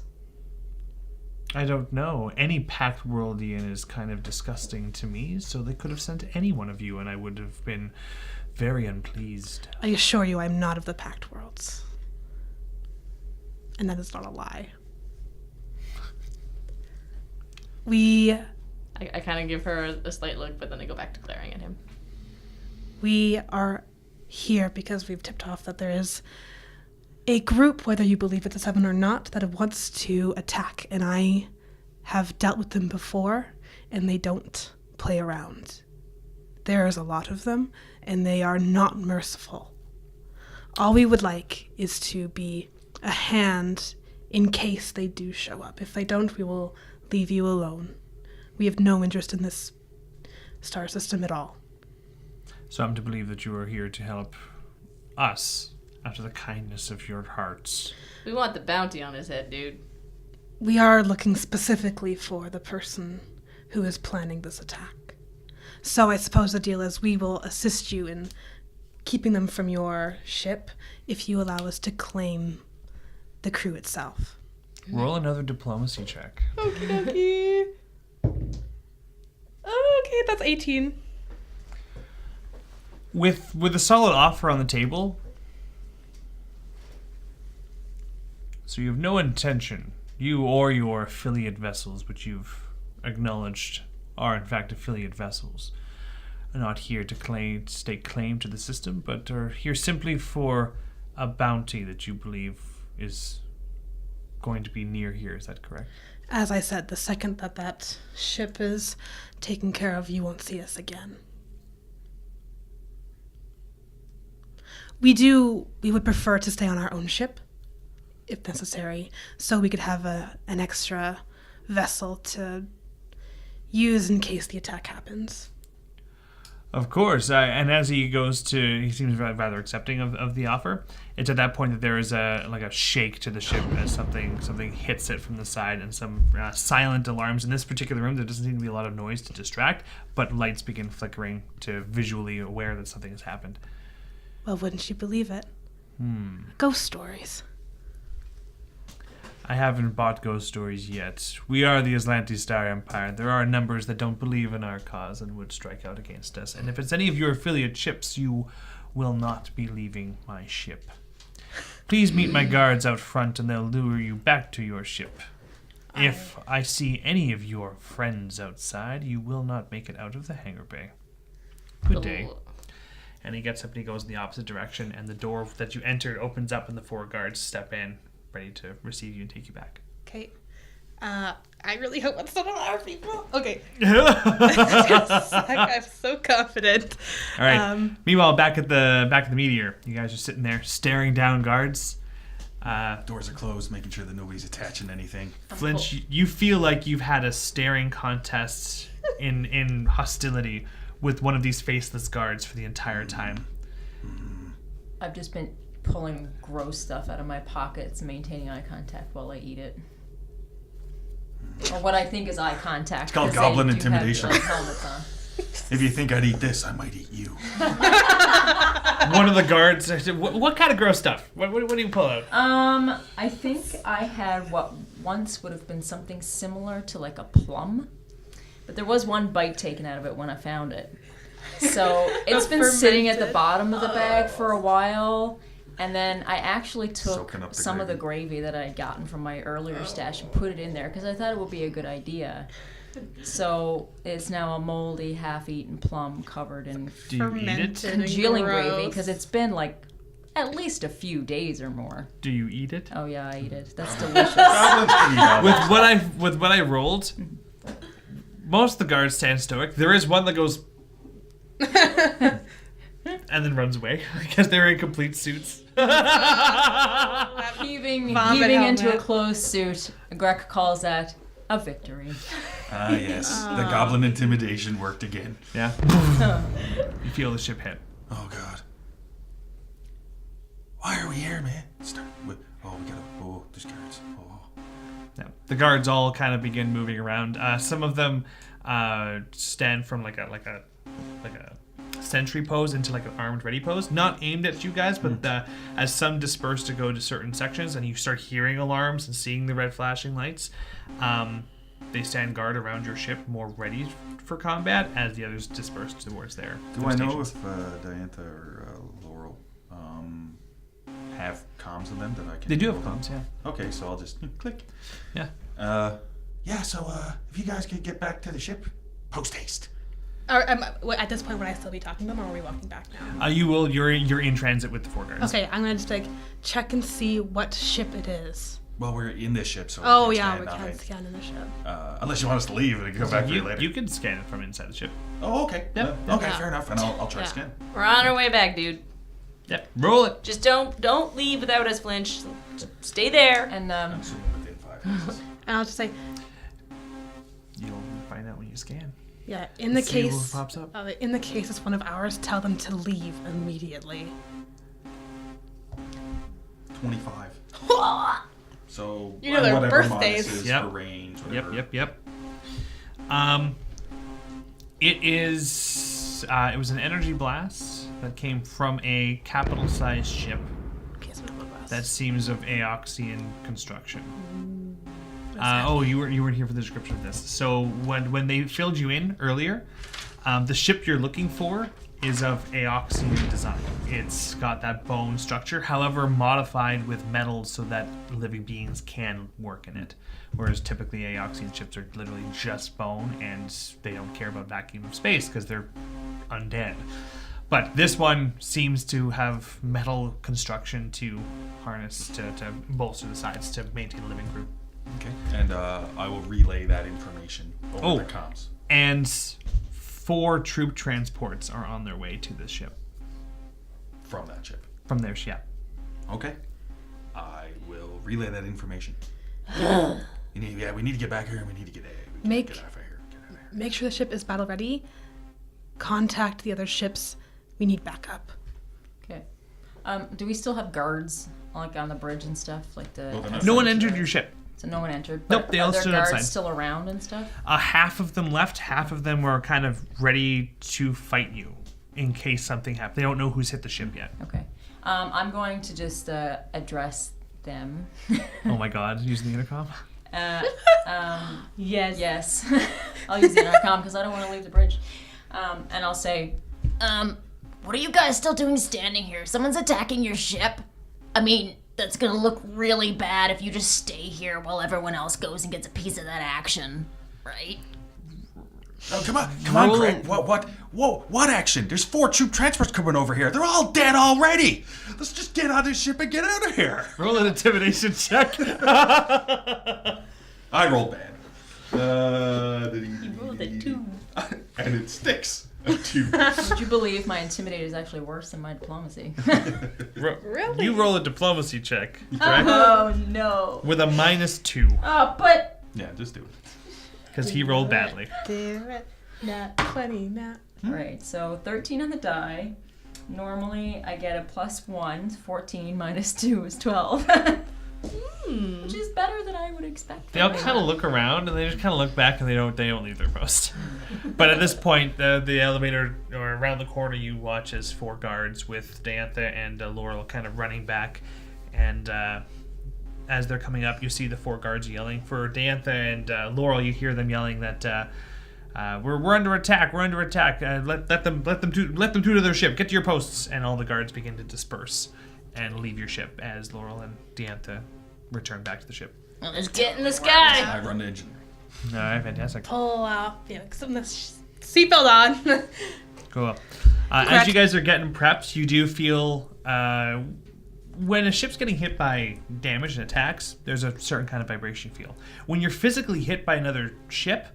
I don't know. Any Pact Worldian is kind of disgusting to me, so they could have sent any one of you and I would have been very unpleased. I assure you I'm not of the Pact Worlds. And that is not a lie. I kind of give her a slight look, but then I go back to glaring at him. We are here because we've tipped off that there is a group, whether you believe it's a 7 or not, that wants to attack. And I have dealt with them before, and they don't play around. There is a lot of them, and they are not merciful. All we would like is to be a hand in case they do show up. If they don't, we will leave you alone. We have no interest in this star system at all. So I'm to believe that you are here to help us out of the kindness of your hearts. We want the bounty on his head, dude. We are looking specifically for the person who is planning this attack. So I suppose the deal is we will assist you in keeping them from your ship if you allow us to claim the crew itself. Roll another diplomacy check. Okay. Okay, that's 18. With a solid offer on the table, so you have no intention, you or your affiliate vessels, which you've acknowledged are in fact affiliate vessels, are not here to stake claim to the system, but are here simply for a bounty that you believe is going to be near here. Is that correct? As I said, the second that ship is taken care of, you won't see us again. We would prefer to stay on our own ship, if necessary, so we could have an extra vessel to use in case the attack happens. Of course, and as he seems rather accepting of the offer. It's at that point that there is a shake to the ship as something hits it from the side, and some silent alarms. In this particular room, there doesn't seem to be a lot of noise to distract, but lights begin flickering to visually aware that something has happened. Well, wouldn't you believe it? Ghost stories. I haven't bought ghost stories yet. We are the Azlanti Star Empire. There are numbers that don't believe in our cause and would strike out against us. And if it's any of your affiliate ships, you will not be leaving my ship. Please meet my guards out front and they'll lure you back to your ship. If I see any of your friends outside, you will not make it out of the hangar bay. Good day. And he gets up and he goes in the opposite direction, and the door that you entered opens up and the 4 guards step in, ready to receive you and take you back. Okay. I really hope it's not our people. Okay. I'm so confident. All right. Meanwhile, back at the Meteor, you guys are sitting there staring down guards. Doors are closed, making sure that nobody's attaching anything. Flinch, you feel like you've had a staring contest in hostility with one of these faceless guards for the entire time. I've just been pulling gross stuff out of my pockets, maintaining eye contact while I eat it. Or what I think is eye contact. It's called goblin they do intimidation. have, helmets on. If you think I'd eat this, I might eat you. One of the guards said, what kind of gross stuff? What do you pull out? I think I had what once would have been something similar to like a plum. But there was one bite taken out of it when I found it. So it's been sitting at the bottom of the bag for a while. And then I actually took some of the gravy that I had gotten from my earlier stash and put it in there because I thought it would be a good idea. So it's now a moldy, half-eaten plum covered in Do you eat it? congealing gravy because it's been like at least a few days or more. Do you eat it? Oh yeah, I eat it. That's delicious. With what I rolled, most of the guards stand stoic. There is one that goes and then runs away because they're in complete suits. heaving into a closed suit, Greg calls out, A victory. Ah, yes. The goblin intimidation worked again. Yeah. You feel the ship hit. Oh, God. Why are we here, man? Start with... Oh, we gotta... Oh, there's guards. Oh. Yeah. The guards all kind of begin moving around. Some of them stand from like a sentry pose into like an armed ready pose, not aimed at you guys, but as some disperse to go to certain sections, and you start hearing alarms and seeing the red flashing lights, they stand guard around your ship, more ready for combat, as the others disperse towards their Do I know stations. if Diantha or Laurel have comms in them that I can... They do have hold on? comms, yeah. Okay, so I'll just click. Yeah. Yeah, so if you guys could get back to the ship, post haste. At this point, would I still be talking to them, or are we walking back now? You will. You're in transit with the 4 guards. Okay, I'm gonna just check and see what ship it is. Well, we're in this ship, so Oh we yeah, can't we stand can't scan in the ship. unless you want us to leave and go back for you later. You can scan it from inside the ship. Oh, okay. Yep. Okay, Yeah. fair enough. And I'll try Yeah. to scan. We're on our way back, dude. Yep. Roll it. Just don't leave without us, Flinch. Just stay there. And I'm assuming within 5 minutes. And I'll just say, You'll find out when you scan. yeah, in the See what case, pops up. in the case it's one of ours, tell them to leave immediately. 25. So You know their whatever birthdays. minus is Yep. for range. Whatever. Yep. It is. It was an energy blast that came from a capital-sized ship Okay, so not of us. that seems of Aoxian construction. What is You weren't here for the description of this. So when they filled you in earlier, the ship you're looking for is of Aoxian design. It's got that bone structure, however modified with metal so that living beings can work in it. Whereas typically Aoxian ships are literally just bone, and they don't care about vacuum of space because they're undead. But this one seems to have metal construction to harness to bolster the sides to maintain a living crew. Okay. And I will relay that information over the comms. And 4 troop transports are on their way to this ship From that ship. from their ship. Okay. I will relay that information. We need to get back here and we need to get out of here. Get out of here. Make sure the ship is battle ready. Contact the other ships. We need backup. okay. Do we still have guards like on the bridge and stuff? Like the Well, they're not- No one entered your ship. So no one entered. Nope, But they are all there stood guards outside. still around and stuff? Half of them left. Half of them were kind of ready to fight you in case something happened. They don't know who's hit the ship yet. Okay. I'm going to just address them. Oh my god, using the intercom. Yes. I'll use the intercom because I don't want to leave the bridge. And I'll say, What are you guys still doing standing here? Someone's attacking your ship? I mean, that's gonna look really bad if you just stay here while everyone else goes and gets a piece of that action, right? Oh, come on, Greg. What action? There's 4 troop transports coming over here. They're all dead already. Let's just get on this ship and get out of here. Roll an intimidation check. I rolled bad. You rolled a 2. And it sticks. A 2. would you believe my intimidator is actually worse than my diplomacy? Really? You roll a diplomacy check, correct? Oh, no. With a -2, Oh, but... Yeah, just do it. because he rolled badly. Do it. Not 20, not. Right, so 13 on the die. Normally, I get a +1. 14 minus 2 is 12. Which is better than I would expect. They all kind of look around and they just kind of look back and they don't leave their post. But at this point, the elevator or around the corner, you watch as 4 guards with Diantha and Laurel kind of running back, and as they're coming up, you see the 4 guards yelling for Diantha and Laurel. You hear them yelling that we're under attack. We're under attack. Let them to their ship. Get to your posts. And all the guards begin to disperse and leave your ship as Laurel and Diantha return back to the ship. Well, let's Get in the sky. I run the engine. All right, fantastic. Pull out. Yeah, some of the seatbelt on. Cool. As you guys are getting prepped, you do feel when a ship's getting hit by damage and attacks, there's a certain kind of vibration you feel. When you're physically hit by another ship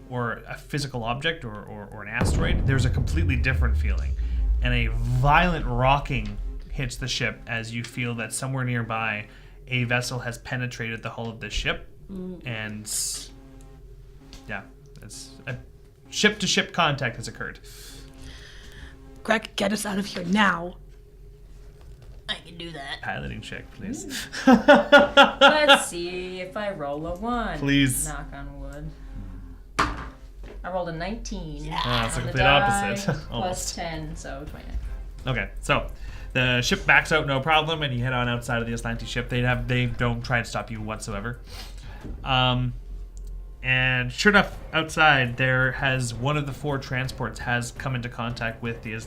or a physical object or an asteroid, there's a completely different feeling. And a violent rocking hits the ship as you feel that somewhere nearby a vessel has penetrated the hull of the ship and Yeah, it's a ship-to-ship contact has occurred. Greg, get us out of here now. I can do that. Piloting check, please. Let's see if I roll a 1. Please. Knock on wood. I rolled a 19. It's the On complete die, opposite. Plus Almost. 10, so 29. Okay, so the ship backs out, no problem, and you head on outside of the Azlanti ship. They don't try to stop you whatsoever. And sure enough, outside there has one of the 4 transports has come into contact with the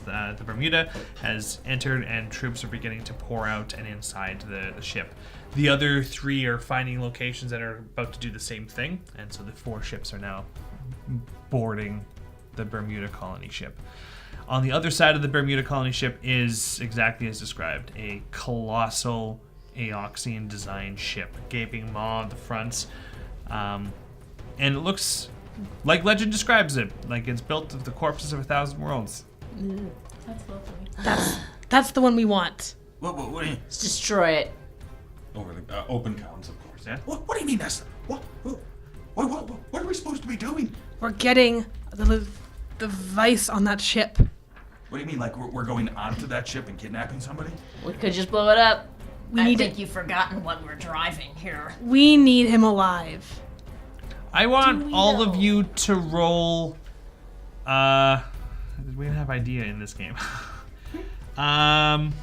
Bermuda, has entered, and troops are beginning to pour out and inside the ship. The other 3 are finding locations that are about to do the same thing, and so the 4 ships are now boarding the Bermuda colony ship. On the other side of the Bermuda colony ship is exactly as described, a colossal Aoxian design ship, gaping maw on the fronts. And it looks like legend describes it, like it's built of the corpses of 1,000 worlds. That's lovely. That's the one we want. What do you... Let's destroy it. Over the open comms, of course. Yeah. What do you mean that's... What are we supposed to be doing? We're getting the vice on that ship. What do you mean, like we're going onto that ship and kidnapping somebody? We could just blow it up. I think you've forgotten what we're driving here. We need him alive. I want all of you to roll. We don't have idea in this game. Would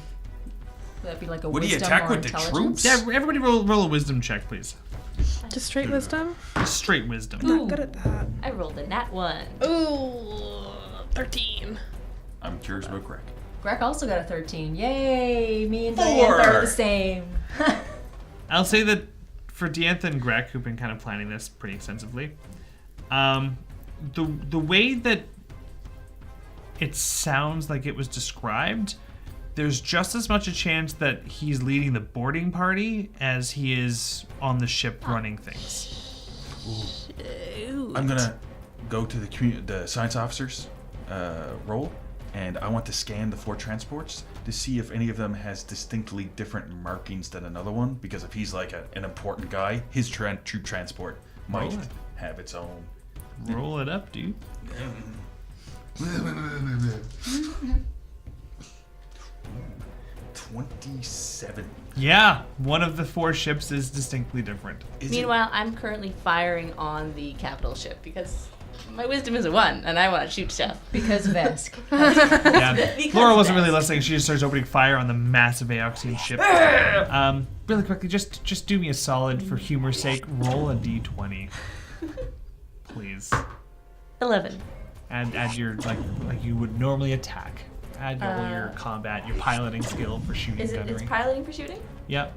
that be like a Would he wisdom attack or with the intelligence? troops? Yeah, everybody roll a wisdom check, please. Just straight wisdom? Just straight wisdom. Not good at that. I rolled a nat 1. Ooh, 13. I'm curious about Greg. Greg also got a 13. Yay! Me and 4. Diantha are the same. I'll say that for Diantha and Greg, who've been kind of planning this pretty extensively, the way that it sounds like it was described, there's just as much a chance that he's leading the boarding party as he is on the ship running things. I'm gonna go to the science officers role, and I want to scan the 4 transports to see if any of them has distinctly different markings than another one. Because if he's like an important guy, his troop transport might have its own. Roll it up, dude. 27. Yeah, one of the 4 ships is distinctly different. Meanwhile, I'm currently firing on the capital ship because my wisdom is a 1 and I want to shoot stuff. Because Vesk. Yeah, Because Laura wasn't really Vesk. listening. She just starts opening fire on the massive Aoxian ship. Really quickly, just do me a solid for humor's sake. Roll a d20, please. 11. Add your like you would normally attack. Add all your combat, your piloting skill for shooting Is it? gunnery. It's piloting for shooting? Yep.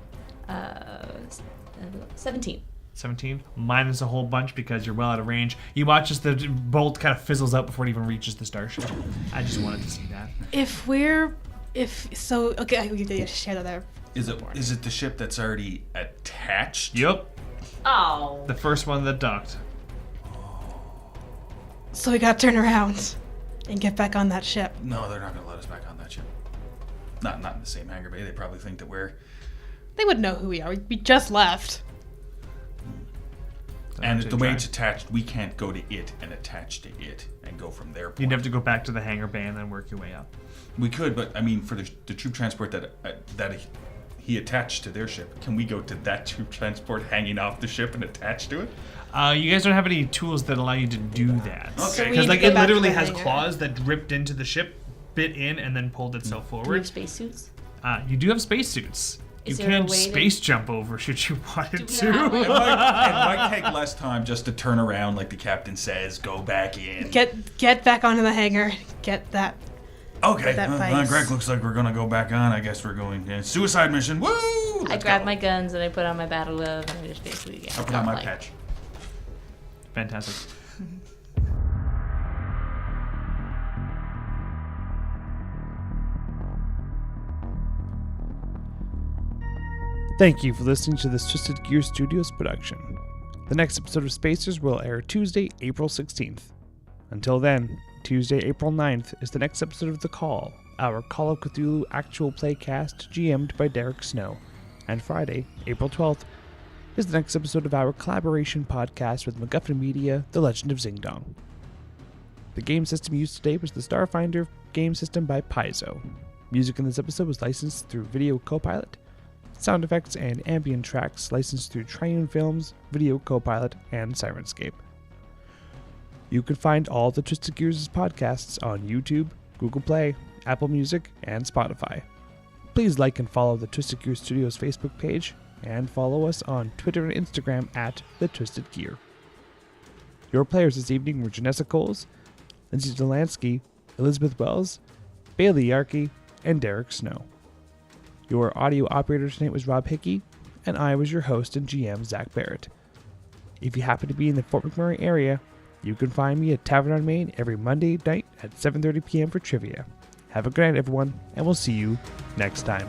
17. 17 minus a whole bunch because you're well out of range. You watch as the bolt kind of fizzles out before it even reaches the starship. I just wanted to see that. Okay, we can share that there. Is it the ship that's already attached? Yep. Oh. The first one that docked. So we gotta turn around and get back on that ship. No, they're not gonna let us back on that ship. Not in the same hangar bay. They probably think that we're. They would know who we are. We just left. And Actually the way try. it's attached, we can't go to it and attach to it and go from there. You'd have to go back to the hangar bay and then work your way up. We could, but I mean, for the troop transport that he attached to their ship, can we go to that troop transport hanging off the ship and attach to it? You guys don't have any tools that allow you to do that. Okay. Because we like go it back to literally the has hangar. claws that ripped into the ship, bit in, and then pulled itself Do we forward. have spacesuits? You do have spacesuits. You Is there a can way to- space jump over should you wanted we to. have, It might take less time just to turn around, like the captain says, go back in. Get back onto the hangar. Get that. Okay, that vice. Greg, looks like we're gonna go back on. I guess we're going suicide mission. Woo! I Let's grab go. my guns and I put on my battle glove and I just basically I'll put on my like, patch. Fantastic. Thank you for listening to this Twisted Gear Studios production. The next episode of Spacers will air Tuesday, April 16th. Until then, Tuesday, April 9th is the next episode of The Call, our Call of Cthulhu actual play cast GM'd by Derek Snow. And Friday, April 12th, is the next episode of our collaboration podcast with MacGuffin Media, The Legend of Xingdong. The game system used today was the Starfinder game system by Paizo. Music in this episode was licensed through Video Copilot. Sound effects and ambient tracks licensed through Triune Films, Video Copilot, and Sirenscape. You can find all the Twisted Gears' podcasts on YouTube, Google Play, Apple Music, and Spotify. Please like and follow the Twisted Gear Studios Facebook page, and follow us on Twitter and Instagram at The Twisted Gear. Your players this evening were Janessa Coles, Lindsay Delansky, Elizabeth Wells, Bailey Yarkey, and Derek Snow. Your audio operator tonight was Rob Hickey, and I was your host and GM, Zach Barrett. If you happen to be in the Fort McMurray area, you can find me at Tavern on Main every Monday night at 7:30 p.m. for trivia. Have a good night, everyone, and we'll see you next time.